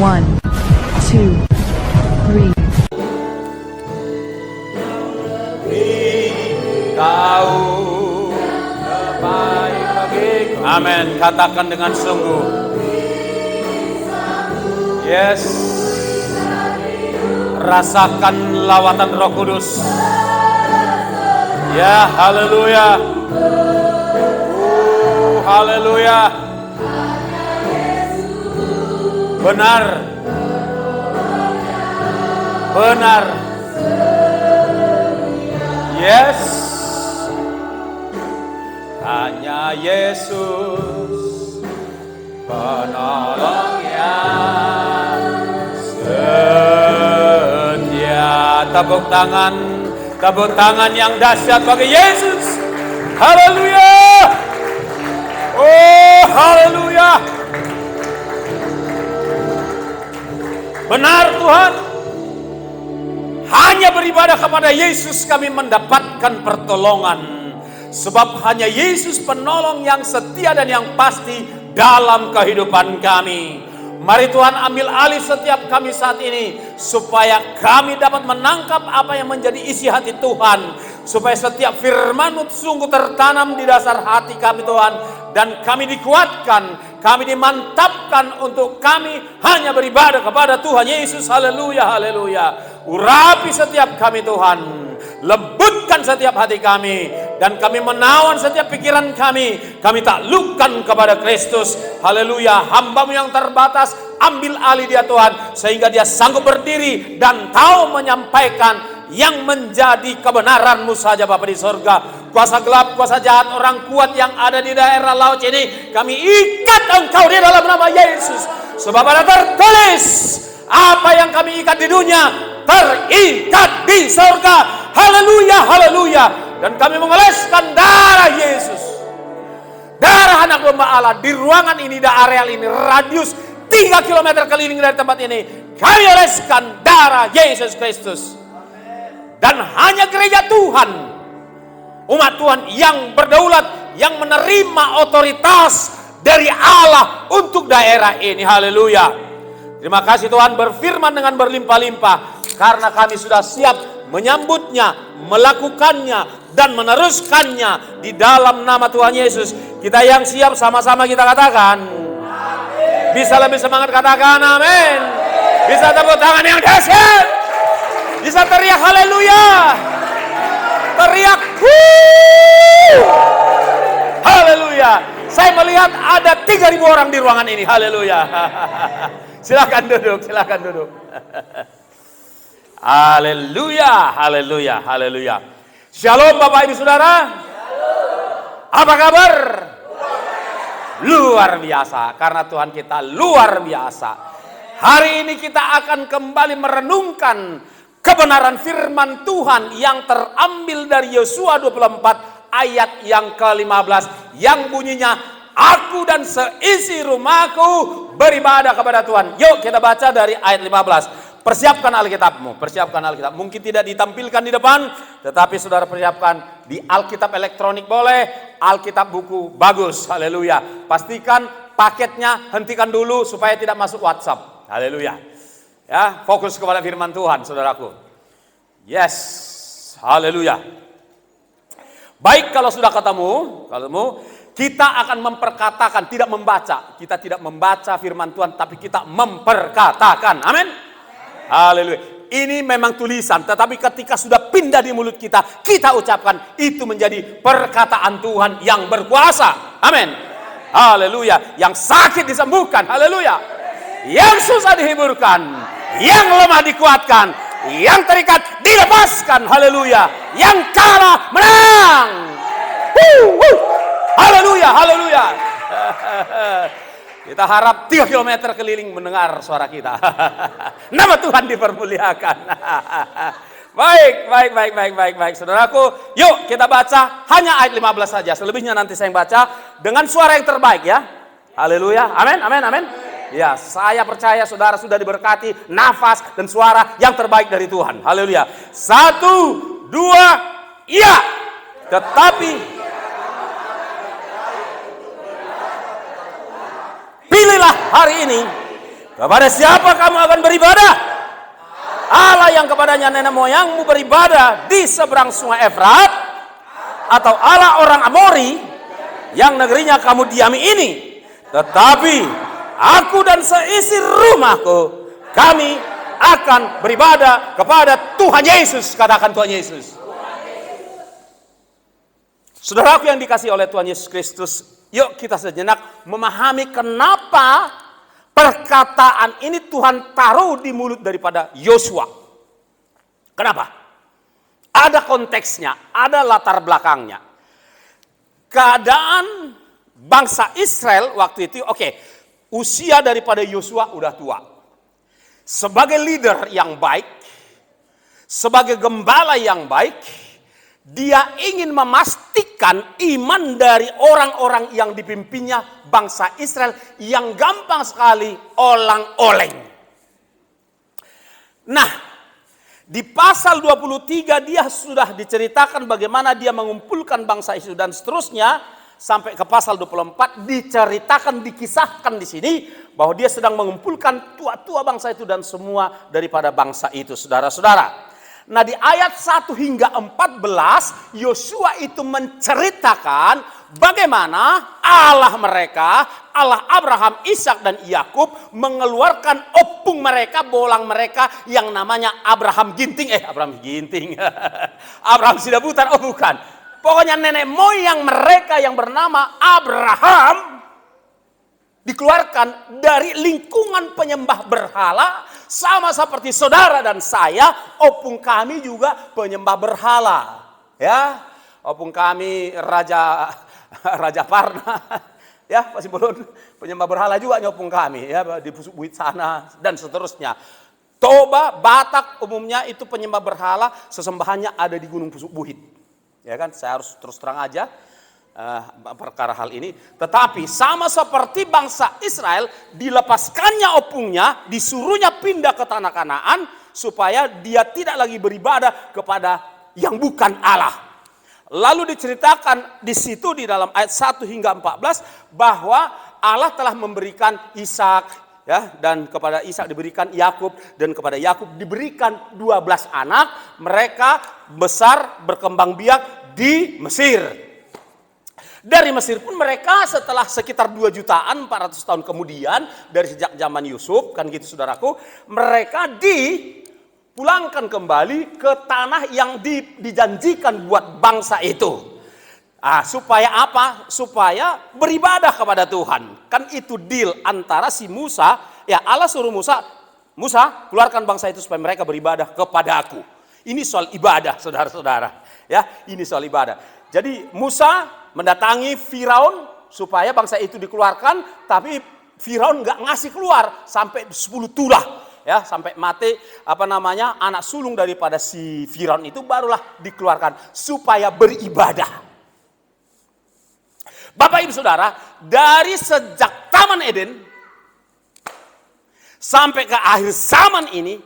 1, 2, 3. Tahu terbaik bagiku. Amin. Katakan dengan sungguh. Yes. Rasakan lawatan Roh Kudus. Ya, haleluya. Haleluya. Benar. Benar. Yes. Hanya Yesus penolong yang setia. Tepuk tangan yang dahsyat bagi Yesus. Haleluya. Oh, haleluya. Benar Tuhan. Hanya beribadah kepada Yesus kami mendapatkan pertolongan. Sebab hanya Yesus penolong yang setia dan yang pasti dalam kehidupan kami. Mari Tuhan ambil alih setiap kami saat ini. Supaya kami dapat menangkap apa yang menjadi isi hati Tuhan. Supaya setiap firman-Mu sungguh tertanam di dasar hati kami Tuhan. Dan kami dikuatkan, kami dimantapkan untuk kami hanya beribadah kepada Tuhan Yesus. Haleluya, haleluya. Urapi setiap kami Tuhan. Lembutkan setiap hati kami. Dan kami menawan setiap pikiran kami. Kami taklukkan kepada Kristus. Haleluya. Hamba-Mu yang terbatas, ambil alih dia Tuhan. Sehingga dia sanggup berdiri dan tahu menyampaikan yang menjadi kebenaran-Mu saja Bapa di sorga. Kuasa gelap, kuasa jahat, orang kuat yang ada di daerah laut ini, kami ikat Engkau di dalam nama Yesus. Sebab ada tertulis, apa yang kami ikat di dunia terikat di sorga. Haleluya, haleluya. Dan kami mengoleskan darah Yesus, darah anak domba Allah di ruangan ini, di areal ini, radius 3 km keliling dari tempat ini. Kami oleskan darah Yesus Kristus. Dan hanya gereja Tuhan, umat Tuhan yang berdaulat, yang menerima otoritas dari Allah untuk daerah ini. Haleluya. Terima kasih Tuhan, berfirman dengan berlimpah-limpah. Karena kami sudah siap menyambutnya, melakukannya, dan meneruskannya di dalam nama Tuhan Yesus. Kita yang siap sama-sama kita katakan. Bisa lebih semangat katakan amin. Bisa tepuk tangan yang dahsyat. Bisa teriak haleluya. Teriak haleluya. Saya melihat ada 3.000 orang di ruangan ini. Haleluya. Silakan duduk, silakan duduk. Haleluya, haleluya, haleluya. Shalom Bapak Ibu Saudara. Apa kabar? Luar biasa. Karena Tuhan kita luar biasa. Hari ini kita akan kembali merenungkan kebenaran firman Tuhan yang terambil dari Yosua 24 ayat yang ke-15 yang bunyinya, aku dan seisi rumahku beribadah kepada Tuhan. Yuk kita baca dari ayat 15. Persiapkan Alkitabmu, persiapkan Alkitab. Mungkin tidak ditampilkan di depan, tetapi saudara persiapkan di Alkitab elektronik boleh, Alkitab buku bagus. Haleluya. Pastikan paketnya hentikan dulu supaya tidak masuk WhatsApp. Haleluya. Ya, fokus kepada firman Tuhan, saudaraku. Yes, haleluya. Baik, kalau sudah ketemu, kita akan memperkatakan, tidak membaca. Kita tidak membaca firman Tuhan, tapi kita memperkatakan. Amin. Haleluya. Ini memang tulisan, tetapi ketika sudah pindah di mulut kita, kita ucapkan, itu menjadi perkataan Tuhan yang berkuasa. Amin. Haleluya. Yang sakit disembuhkan. Haleluya. Yang susah dihiburkan, yang lemah dikuatkan, yang terikat dilepaskan. Haleluya. Yang kalah menang. Haleluya, haleluya. Kita harap 3 km keliling mendengar suara kita. Nama Tuhan dipermuliakan. Baik. Saudaraku, yuk kita baca hanya ayat 15 saja. Selebihnya nanti saya baca dengan suara yang terbaik ya. Haleluya. Amin, amin, amin. Ya, saya percaya saudara sudah diberkati nafas dan suara yang terbaik dari Tuhan. Haleluya. 1, 2, iya. Tetapi pilihlah hari ini Kepada siapa kamu akan beribadah? Allah yang kepadanya nenek moyangmu beribadah di seberang sungai Efrat, atau Allah orang Amori yang negerinya kamu diami ini? Tetapi aku dan seisi rumahku, kami akan beribadah kepada Tuhan Yesus. Katakan Tuhan Yesus. Saudaraku yang dikasihi oleh Tuhan Yesus Kristus, yuk kita sejenak memahami kenapa perkataan ini Tuhan taruh di mulut daripada Yosua. Kenapa? Ada konteksnya, ada latar belakangnya. Keadaan bangsa Israel waktu itu, usia daripada Yosua udah tua. Sebagai leader yang baik, sebagai gembala yang baik, dia ingin memastikan iman dari orang-orang yang dipimpinnya bangsa Israel yang gampang sekali olang-oleng. Nah, di pasal 23 dia sudah diceritakan bagaimana dia mengumpulkan bangsa Israel dan seterusnya. Sampai ke pasal 24 diceritakan, dikisahkan di sini bahwa dia sedang mengumpulkan tua-tua bangsa itu dan semua daripada bangsa itu, saudara-saudara. Nah, di ayat 1 hingga 14 Yosua itu menceritakan bagaimana Allah mereka, Allah Abraham, Ishak dan Yakub mengeluarkan opung mereka, bolang mereka yang namanya Abraham Ginting. Abraham Sidabutan, oh bukan. Pokoknya nenek moyang mereka yang bernama Abraham dikeluarkan dari lingkungan penyembah berhala, sama seperti saudara dan saya, opung kami juga penyembah berhala. Ya, opung kami Raja Parna, ya Pak Simbolon, penyembah berhala juga nyopung kami, ya di Pusuk Buit sana dan seterusnya. Toba, Batak umumnya itu penyembah berhala, sesembahannya ada di Gunung Pusuk Buhit. Ya kan, saya harus terus terang aja perkara hal ini. Tetapi sama seperti bangsa Israel, dilepaskannya opungnya, disuruhnya pindah ke tanah Kanaan supaya dia tidak lagi beribadah kepada yang bukan Allah. Lalu diceritakan di situ di dalam ayat 1 hingga 14 bahwa Allah telah memberikan Ishak, ya, dan kepada Ishak diberikan Yakub, dan kepada Yakub diberikan 12 anak. Mereka besar berkembang biak di Mesir. Dari Mesir pun mereka setelah sekitar 2 jutaan 400 tahun kemudian dari sejak zaman Yusuf, kan gitu saudaraku, mereka dipulangkan kembali ke tanah yang dijanjikan buat bangsa itu. Supaya apa? Supaya beribadah kepada Tuhan. Kan itu deal antara si Musa, ya Allah suruh Musa keluarkan bangsa itu supaya mereka beribadah kepada aku. Ini soal ibadah, saudara-saudara. Ya, ini soal ibadah. Jadi Musa mendatangi Firaun supaya bangsa itu dikeluarkan, tapi Firaun nggak ngasih keluar sampai 10 tulah, ya, sampai mati anak sulung daripada si Firaun itu barulah dikeluarkan supaya beribadah. Bapak Ibu Saudara, dari sejak Taman Eden sampai ke akhir zaman ini,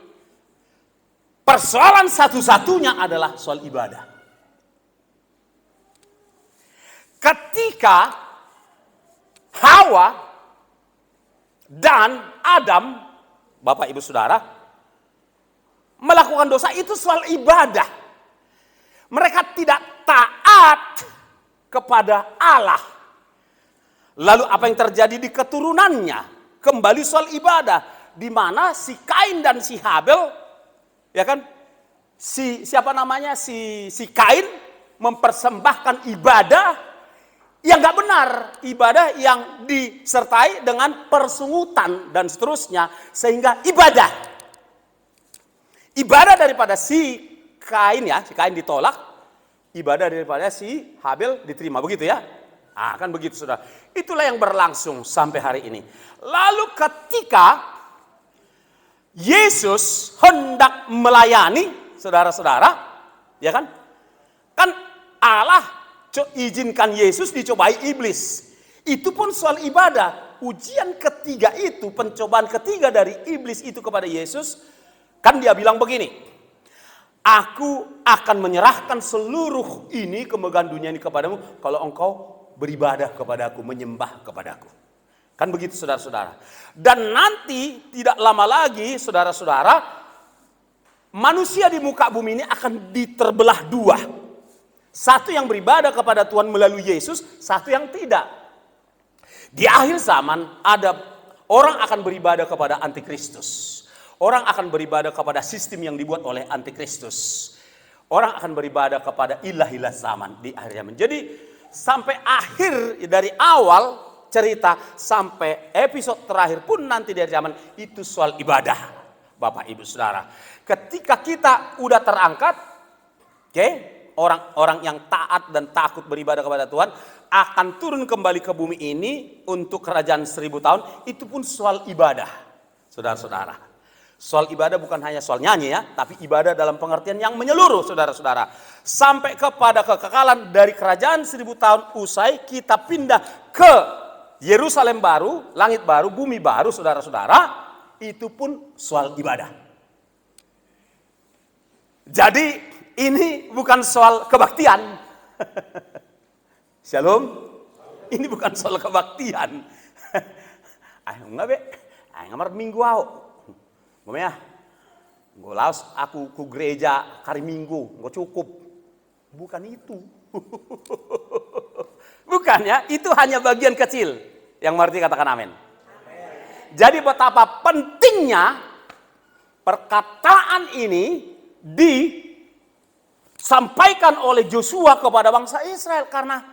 persoalan satu-satunya adalah soal ibadah. Ketika Hawa dan Adam, Bapak Ibu Saudara, melakukan dosa itu soal ibadah. Mereka tidak taat kepada Allah. Lalu apa yang terjadi di keturunannya? Kembali soal ibadah, di mana si Kain dan si Habel, ya kan? Si Kain mempersembahkan ibadah yang gak benar, ibadah yang disertai dengan persungutan dan seterusnya, sehingga ibadah daripada si Kain, ya, si Kain ditolak, ibadah daripada si Habel diterima, begitu ya? Kan begitu saudara. Itulah yang berlangsung sampai hari ini. Lalu ketika Yesus hendak melayani saudara-saudara, ya kan? Kan Allah izinkan Yesus dicobai iblis. Itu pun soal ibadah. Ujian ketiga itu, pencobaan ketiga dari iblis itu kepada Yesus, kan dia bilang begini, aku akan menyerahkan seluruh ini, kemegahan dunia ini kepadamu, kalau engkau beribadah kepadaku, menyembah kepadaku. Kan begitu saudara-saudara. Dan nanti tidak lama lagi saudara-saudara, manusia di muka bumi ini akan diterbelah dua. Satu yang beribadah kepada Tuhan melalui Yesus, satu yang tidak. Di akhir zaman ada orang akan beribadah kepada antikristus. Orang akan beribadah kepada sistem yang dibuat oleh antikristus. Orang akan beribadah kepada ilah-ilah zaman di akhir zaman. Jadi sampai akhir dari awal cerita sampai episode terakhir pun nanti dari zaman itu soal ibadah, Bapak Ibu Saudara. Ketika kita udah terangkat, oke, orang-orang yang taat dan takut beribadah kepada Tuhan akan turun kembali ke bumi ini untuk kerajaan 1000 tahun. Itu pun soal ibadah, saudara-saudara. Soal ibadah bukan hanya soal nyanyi ya, tapi ibadah dalam pengertian yang menyeluruh, saudara-saudara. Sampai kepada kekekalan dari kerajaan 1000 tahun usai, kita pindah ke Yerusalem baru, langit baru, bumi baru, saudara-saudara. Itu pun soal ibadah. Jadi ini bukan soal kebaktian. Shalom. Ini bukan soal kebaktian. Ayo enggak be, ayo ngamar minggu au. Ngomong ya, gue laos aku ke gereja hari Minggu, gue cukup. Bukan itu. Bukan ya, itu hanya bagian kecil. Yang mengerti katakan amin. Jadi betapa pentingnya perkataan ini disampaikan oleh Joshua kepada bangsa Israel. Karena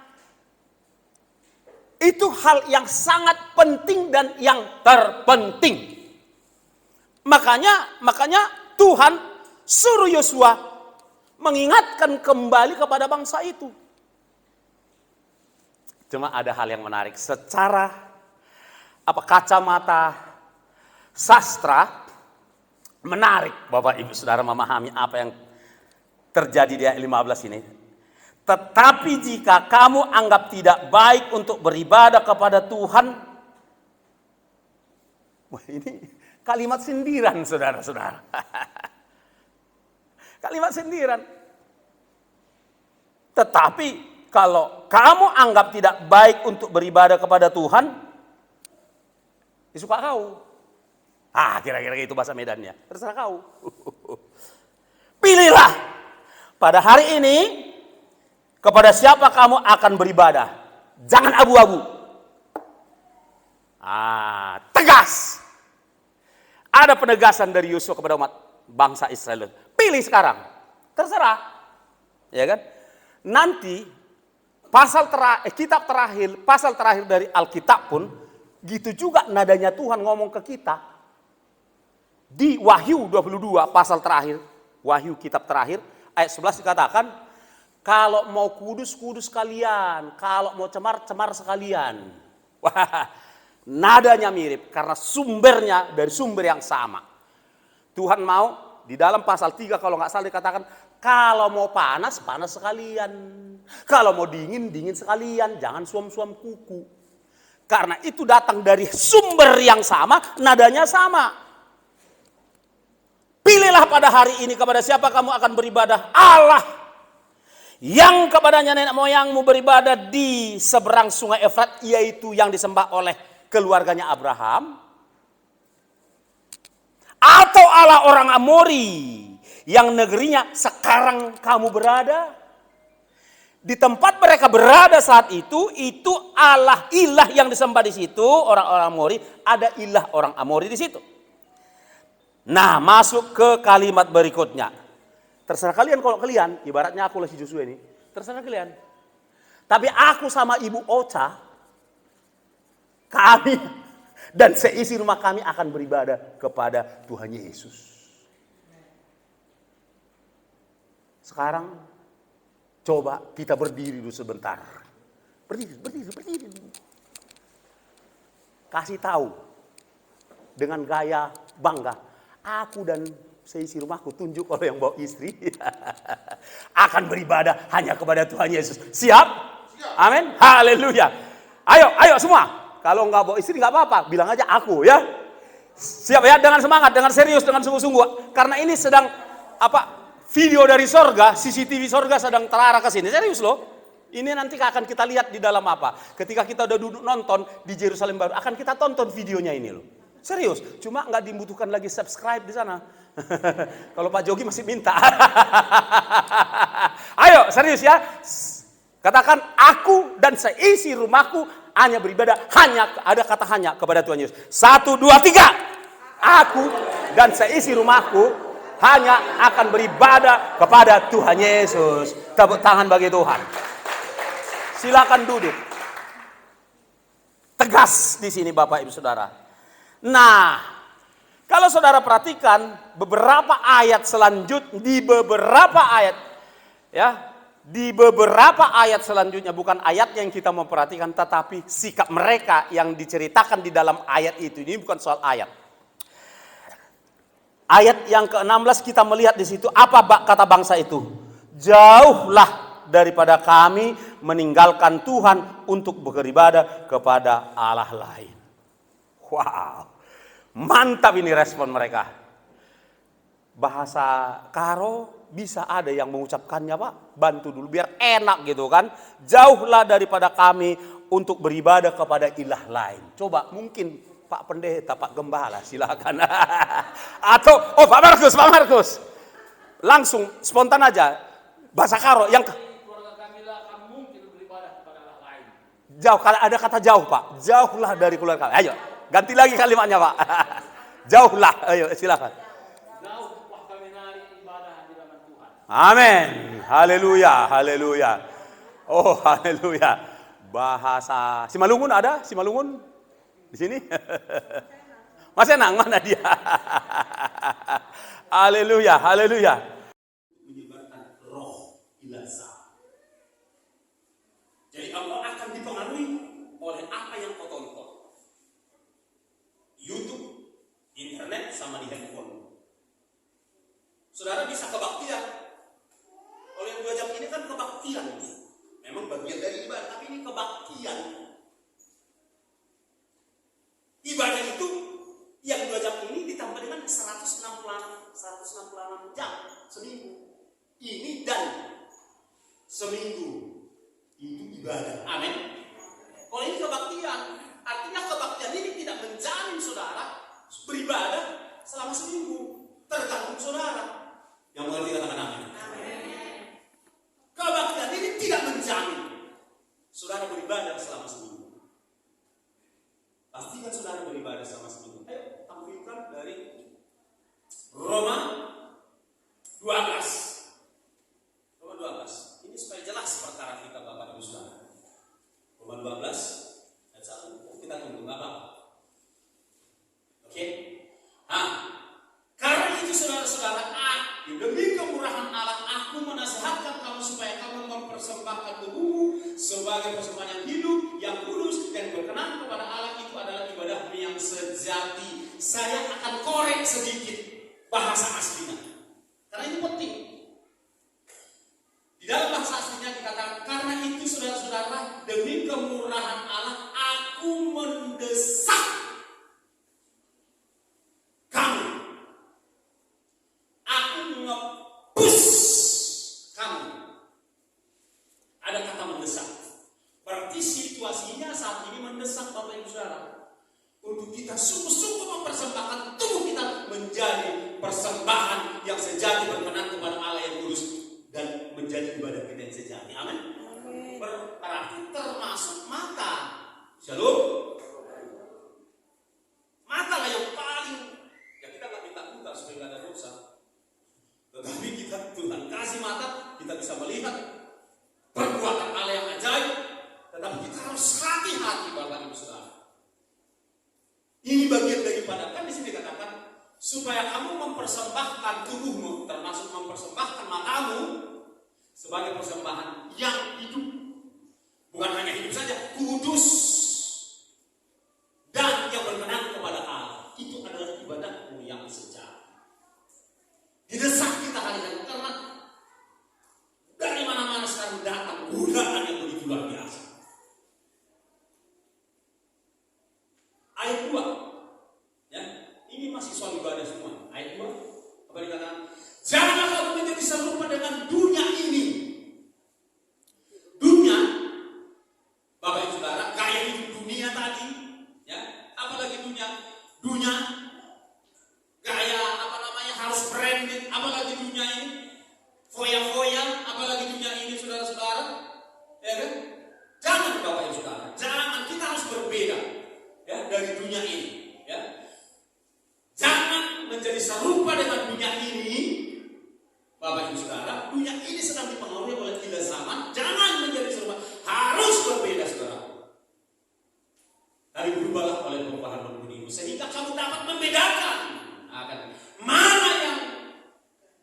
itu hal yang sangat penting dan yang terpenting. Makanya Tuhan suruh Yosua mengingatkan kembali kepada bangsa itu. Cuma ada hal yang menarik. Secara kacamata sastra menarik Bapak Ibu Saudara memahami apa yang terjadi di ayat 15 ini. Tetapi jika kamu anggap tidak baik untuk beribadah kepada Tuhan. Wah, ini kalimat sindiran, saudara-saudara. Kalimat sindiran. Tetapi kalau kamu anggap tidak baik untuk beribadah kepada Tuhan, ya suka kau. Kira-kira itu bahasa Medannya. Terserah kau. Pilihlah pada hari ini kepada siapa kamu akan beribadah. Jangan abu-abu. Tegas. Ada penegasan dari Yosua kepada umat bangsa Israel. Pilih sekarang. Terserah. Ya kan? Nanti pasal terakhir dari Alkitab pun gitu juga nadanya Tuhan ngomong ke kita. Di Wahyu 22 pasal terakhir, Wahyu kitab terakhir ayat 11 dikatakan, kalau mau kudus kalian, kalau mau cemar sekalian. Wah, nadanya mirip karena sumbernya dari sumber yang sama. Tuhan mau di dalam pasal 3 kalau nggak salah dikatakan kalau mau panas sekalian. Kalau mau dingin sekalian, jangan suam-suam kuku. Karena itu datang dari sumber yang sama, nadanya sama. Pilihlah pada hari ini kepada siapa kamu akan beribadah. Allah yang kepadanya nenek moyangmu beribadah di seberang sungai Efrat, yaitu yang disembah oleh keluarganya Abraham, atau Allah orang Amori yang negerinya sekarang kamu berada. Di tempat mereka berada saat itu Allah ilah yang disembah di situ, orang-orang Amori, ada ilah orang Amori di situ. Nah, masuk ke kalimat berikutnya. Terserah kalian kalau kalian, ibaratnya aku si Joshua ini, terserah kalian. Tapi aku sama Ibu Ocha, kami dan seisi rumah kami akan beribadah kepada Tuhan Yesus. Sekarang coba kita berdiri dulu sebentar. Berdiri. Kasih tahu dengan gaya bangga, aku dan seisi rumahku, tunjuk oleh yang bawa istri, akan beribadah hanya kepada Tuhan Yesus. Siap? Amin. Haleluya. Ayo semua. Kalau nggak bawa istri nggak apa-apa, bilang aja aku ya. Siap ya, dengan semangat, dengan serius, dengan sungguh-sungguh. Karena ini sedang video dari sorga, CCTV sorga sedang terarah ke sini. Serius loh. Ini nanti akan kita lihat di dalam apa? Ketika kita udah duduk nonton di Yerusalem baru, akan kita tonton videonya ini loh. Serius, cuma nggak dibutuhkan lagi subscribe di sana. Kalau Pak Jogi masih minta. Ayo, serius ya. Katakan, aku dan seisi rumahku hanya beribadah, hanya, ada kata hanya kepada Tuhan Yesus. 1, 2, 3. Aku dan seisi rumahku hanya akan beribadah kepada Tuhan Yesus. Tepuk tangan bagi Tuhan. Silakan duduk. Tegas di sini Bapak Ibu Saudara. Nah, kalau saudara perhatikan beberapa ayat selanjutnya, di beberapa ayat selanjutnya, bukan ayat yang kita mau perhatikan, tetapi sikap mereka yang diceritakan di dalam ayat itu. Ini bukan soal ayat. Ayat yang ke-16 kita melihat di situ, apa kata bangsa itu? Jauhlah daripada kami meninggalkan Tuhan untuk beribadah kepada Allah lain. Wow, mantap ini respon mereka. Bahasa Karo bisa ada yang mengucapkannya Pak, bantu dulu biar enak gitu kan. Jauhlah daripada kami untuk beribadah kepada ilah lain. Coba mungkin Pak Pendeta, Pak Gembala silakan. Atau Pak Markus. Langsung spontan aja. Bahasa Karo yang jauh, kalau ada kata jauh Pak, jauhlah dari keluarga kami. Ayo, ganti lagi kalimatnya Pak. Jauhlah, ayo silakan. Jauhlah kami dari ibadah di dalam Tuhan. Amin, haleluya, haleluya. Oh haleluya. Bahasa Simalungun ada? Simalungun di sini? Mas Enang mana dia? Haleluya, haleluya. Menyebarkan roh ilasa. Jadi Allah akan dipengaruhi oleh apa yang kau tonton. YouTube, internet, sama di handphone. Saudara bisa kebaktian. Kalau yang 2 jam ini kan kebaktian. Memang bagian dari ibadah, tapi ini kebaktian. Ibadah itu yang 2 jam ini ditambah dengan 166 jam seminggu. Ini dan seminggu. Itu ibadah. Amin. Kalau ini kebaktian, artinya kebaktian ini tidak menjamin saudara beribadah selama seminggu. Tergantung saudara. Yang mengerti katakan amin. Kebaktian ini tidak menjamin saudara beribadah selama seminggu. Pastikan saudara beribadah selama seminggu. Ayo tampilkan dari Roma 12. Roma 12. Ini supaya jelas perkara kita Bapak Ibu Saudara. Roma 12 ayat 1. Kita tunggu Bapak. Oke. Nah, karena itu saudara-saudara, demi kemurahan Allah aku menasihatkan kamu supaya kamu mempersembahkan tubuhmu sebagai persembahan yang hidup, yang kudus dan berkenan kepada Allah. Itu adalah ibadahmu yang sejati. Saya akan korek sedikit bahasa aslinya, karena ini penting. Di dalam bahasa aslinya dikatakan, karena itu saudara-saudara, demi kemurahan Allah aku mendesak kamu. Aku nge-push kamu. Ada kata mendesak. Berarti situasinya saat ini mendesak Bapak Ibu Saudara, untuk kita sungguh-sungguh mempersembahkan tubuh kita menjadi persembahan yang sejati berkenan kepada Allah yang kudus dan menjadi ibadah kita yang sejati. Amin. Berarti termasuk mata. Shalom. Mata lah yang paling, ya kita nggak minta buta supaya nggak ada dosa. Tetapi kita, Tuhan kasih mata, kita bisa melihat perbuatan Allah yang ajaib. Tetapi kita harus hati-hati Bapak Ibu Saudara. Ini bagian daripada, kan di sini dikatakan supaya kamu mempersembahkan tubuhmu, termasuk mempersembahkan matamu sebagai persembahan yang Jangan Bapak Ibu Saudara, jangan, kita harus berbeda ya dari dunia ini ya. Jangan menjadi serupa dengan dunia ini. Bapak Ibu Saudara, dunia ini sedang dipengaruhi oleh gila zaman. Jangan menjadi serupa, harus berbeda Saudara. Dari berubahlah oleh perubahan budimu sehingga kamu dapat membedakan mana yang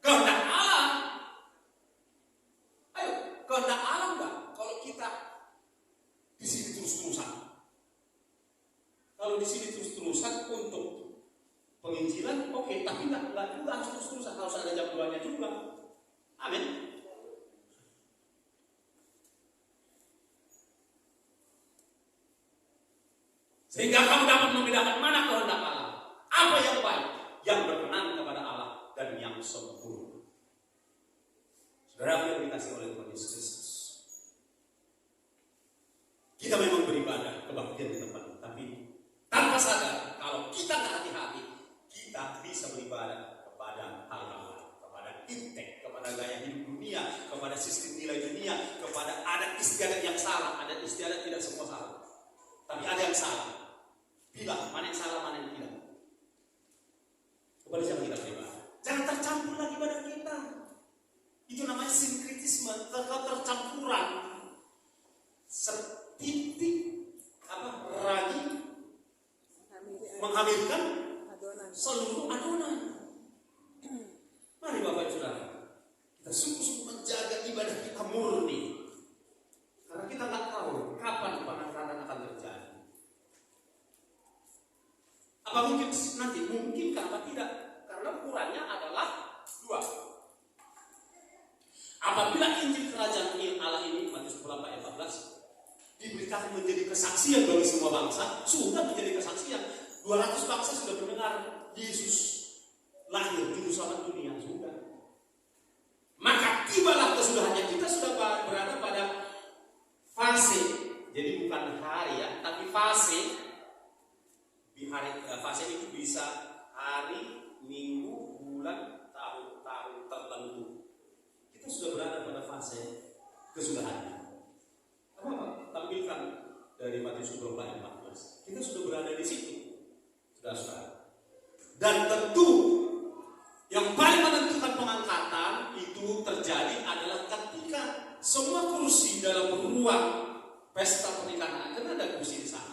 kehendak Allah. Ayo, kehendak Allah enggak? Kalau kita di sini terus-terusan, kalau di sini terus-terusan untuk penginjilan, oke, tapi enggak juga harus terus-terusan, harus ada jam 2-nya juga. Amin. Sehingga kamu dapat membedakan mana kehendak Allah, apa yang baik, yang berkenan kepada Allah, dan yang sempurna. Saudara yang dikasih oleh Tuhan Yesus Kristus, kita memang beribadah kebaktian di tempat ini, tapi tanpa sadar kalau kita nggak hati-hati, kita bisa beribadah kepada hal-hal lain, kepada intek, kepada gaya hidup dunia, kepada sistem nilai dunia, kepada adat istiadat yang salah. Adat istiadat tidak semua salah, tapi ada yang salah. Pilah mana yang salah, mana yang tidak. Kepada siapa kita beribadah? Jangan tercampur lagi pada kita. Itu namanya sinkretisme, tercampuran. Setitik ragi menghamirkan seluruh adonan. Mari Bapak Ibu Saudara, kita sungguh-sungguh menjaga ibadah kita murni, karena kita nggak tahu kapan pengangkatan akan terjadi. Apa mungkin nanti? Mungkin apa tidak? Karena ukurannya adalah 2. Apabila Injil Kerajaan Allah ini, Matius 10 ayat 14, diberitakan menjadi kesaksian bagi semua bangsa, sudah menjadi kesaksian. 200 bangsa sudah mendengar Yesus lahir juru selamat dunia, sudah. Maka tibalah kesudahannya. Kita sudah berada pada fase, jadi bukan hari ya, tapi fase. Di hari fase itu bisa hari, minggu, bulan, tahun tertentu. Kita sudah berada pada fase kesudahannya. Apa? Tampilkan dari Matius 24 ayat 14. Kita sudah berada di situ. Saudara. Dan tentu yang paling menentukan pengangkatan itu terjadi adalah ketika semua kursi dalam ruang pesta pernikahan, kan ada kursi di sana.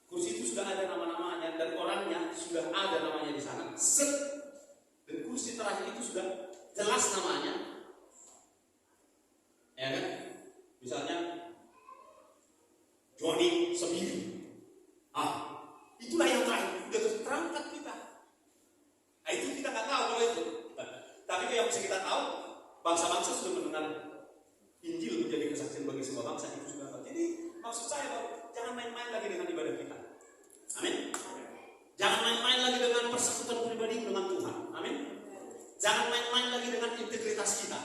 Kursi itu sudah ada nama-namanya dan orangnya sudah ada namanya di sana. Dan kursi terakhir itu sudah jelas namanya. Ya kan? Misalnya Joni Sembilan. Itulah yang terakhir. Sudah terangkat kita. Itu kita nggak tahu kalau itu. Tapi yang bisa kita tahu, bangsa-bangsa sudah mendengar Injil menjadi kesaksian bagi semua bangsa, itu sudah tahu. Jadi maksud saya bahwa jangan main-main lagi dengan ibadah kita. Amin. Jangan main-main lagi dengan persekutuan pribadi dengan Tuhan. Amin. Jangan main-main lagi dengan integritas kita.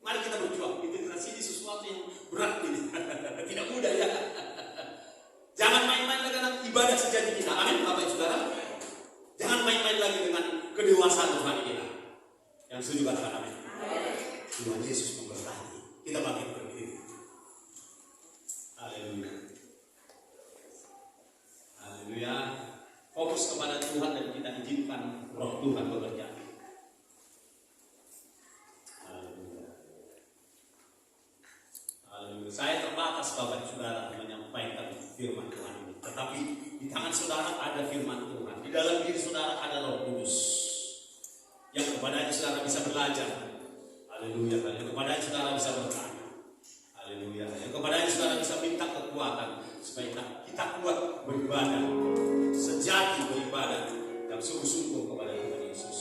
Mari kita berjuang. Integritas ini sesuatu yang berat ini. Tidak mudah ya. Jangan main-main lagi dengan ibadah sejati kita. Amin, Bapak Ibu Saudara. Jangan main-main lagi dengan kedewasaan Tuhan kita. Yang setuju katakan amin. Tuhan Yesus memberkati. Kita bangkit berdiri. Haleluya. Haleluya. Fokus kepada Tuhan dan kita izinkan Roh Tuhan bekerja. Haleluya. Haleluya. Saya terbatas Bapak Saudara menyampaikan firman Tuhan ini. Tetapi di tangan saudara ada firman Tuhan. Di dalam diri saudara ada Roh Kudus. Yang kepadanya saudara bisa belajar. Haleluya. Yang kepadanya saudara bisa bertanya. Haleluya. Yang kepadanya saudara bisa minta kekuatan supaya kita kuat beribadah, sejati beribadah yang sungguh-sungguh kepada Tuhan Yesus.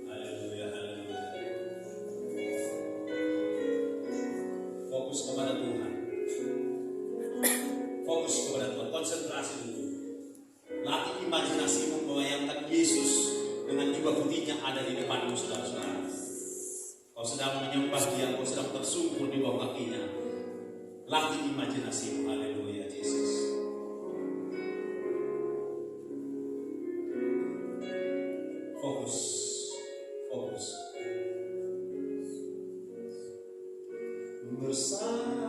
Haleluya. Haleluya. Fokus kepada Tuhan. Fokus kepada Tuhan. Konsentrasi dulu. Latih imajinasimu membayangkan Yesus dengan jubah putihnya ada di depanmu, saudara-saudara. Kau sedang menyembah Dia, kau sedang tersungkur di bawah kakinya. Latih imajinasimu. Haleluya, Yesus. Fokus. Fokus. Bersama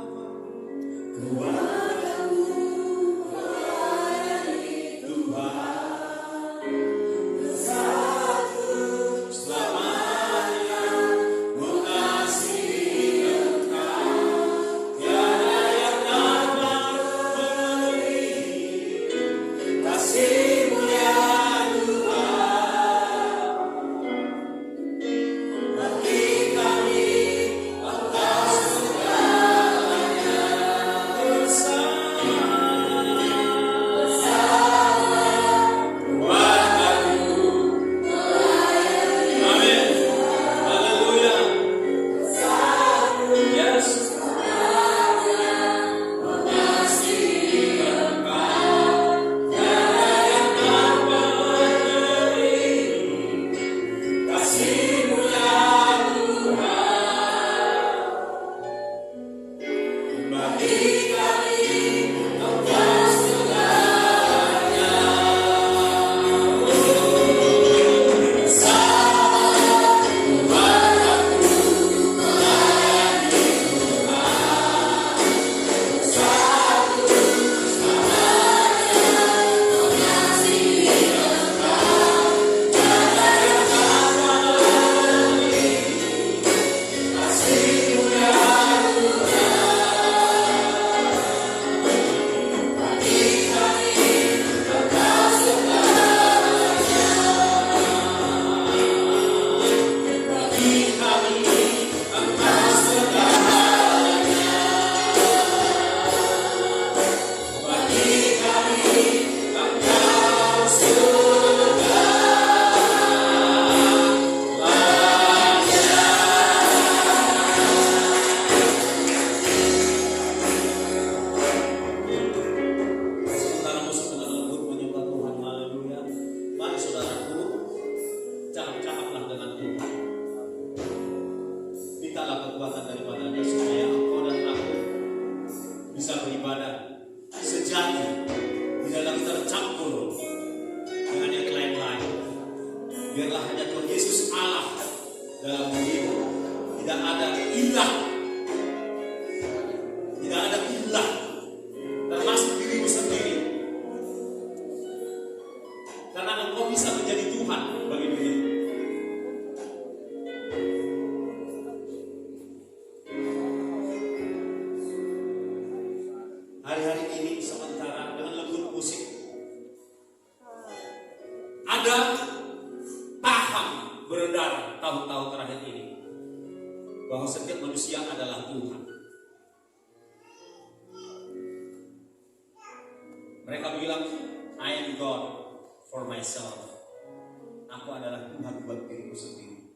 Biarlah hanya Tuhan Yesus Allah dalam dirimu. Tidak ada ilah. Tidak ada ilah termasuk dirimu sendiri. Karena engkau bisa menjadi Tuhan bagi dirimu. Hari-hari ini sementara dengan lembut musik ada paham beredar tahun-tahun terakhir ini bahwa setiap manusia adalah Tuhan. Mereka bilang, I am God for myself. Aku adalah Tuhan buat diriku sendiri.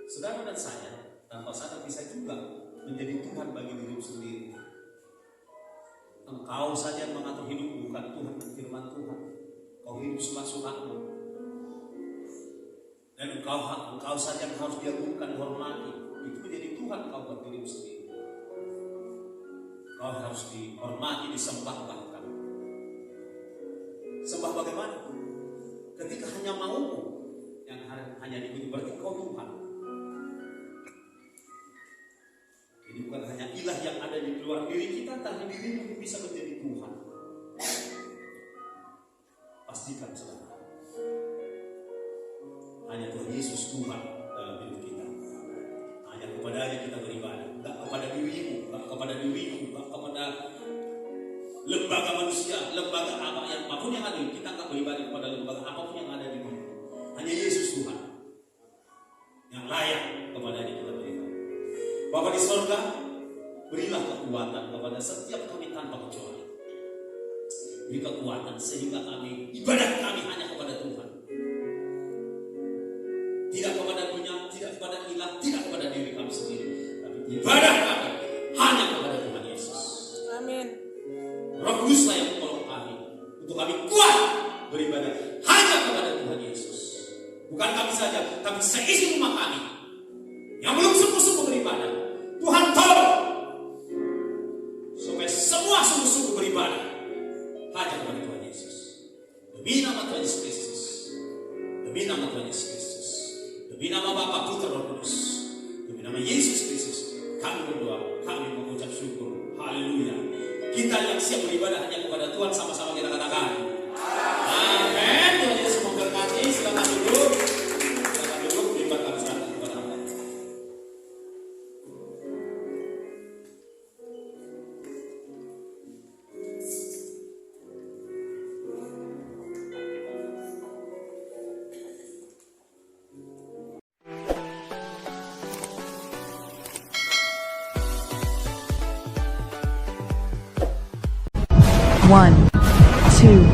Saudara dan saya tanpa sadar bisa juga menjadi Tuhan bagi dirimu sendiri. Engkau saja yang mengatur hidup, bukan Tuhan dan firman Tuhan. Kau hidup suka-sukamu. Dan engkau saja yang harus diagungkan, dihormati. Itu menjadi Tuhan kau buat dirimu sendiri. Kau harus dihormati, disembah bahkan. Sembah bagaimana? Ketika hanya maumu yang hanya dipuji, berarti kau Tuhan. Ini bukan hanya ilah yang ada di luar diri kita, tapi dirimu bisa menjadi Tuhan. Pastikan saudara, hanya Tuhan Yesus Tuhan dalam hidup kita. Hanya kepadanya kita beribadah, tidak kepada dirimu, tidak kepada dirimu, tidak kepada lembaga manusia, lembaga apa yang apapun yang ada. Kita tidak beribadah kepada lembaga apapun yang ada di dunia. Hanya Yesus Tuhan yang layak kepadanya kita beribadah. Bapa di sorga, berilah kekuatan kepada setiap kami tanpa kecuali. Beri kekuatan sehingga kami, ibadah kami hanya kepada Tuhan. Tidak kepada dunia, tidak kepada ilah, tidak kepada diri kami sendiri. Tapi ibadah kami hanya kepada Tuhan Yesus. Amin. Roh Kuduslah yang menolong kami untuk kami kuat beribadah hanya kepada Tuhan Yesus. Bukan kami saja, tapi seisi rumah kami yang belum sungguh-sungguh beribadah. Tuhan tolong supaya semua sungguh-sungguh beribadah hanya kepada Tuhan Yesus. Demi nama Tuhan Yesus Kristus, demi nama Tuhan Yesus Kristus, demi nama Bapa, Putra, Roh Kudus, demi nama Yesus Kristus, kami berdoa, kami Kita yang siap beribadah hanya kepada Tuhan, sama-sama kita katakan. Amin. Tuhan Yesus memberkati. Silakan duduk. Silakan duduk. Lipat kami serahkan kepada Allah. One, two,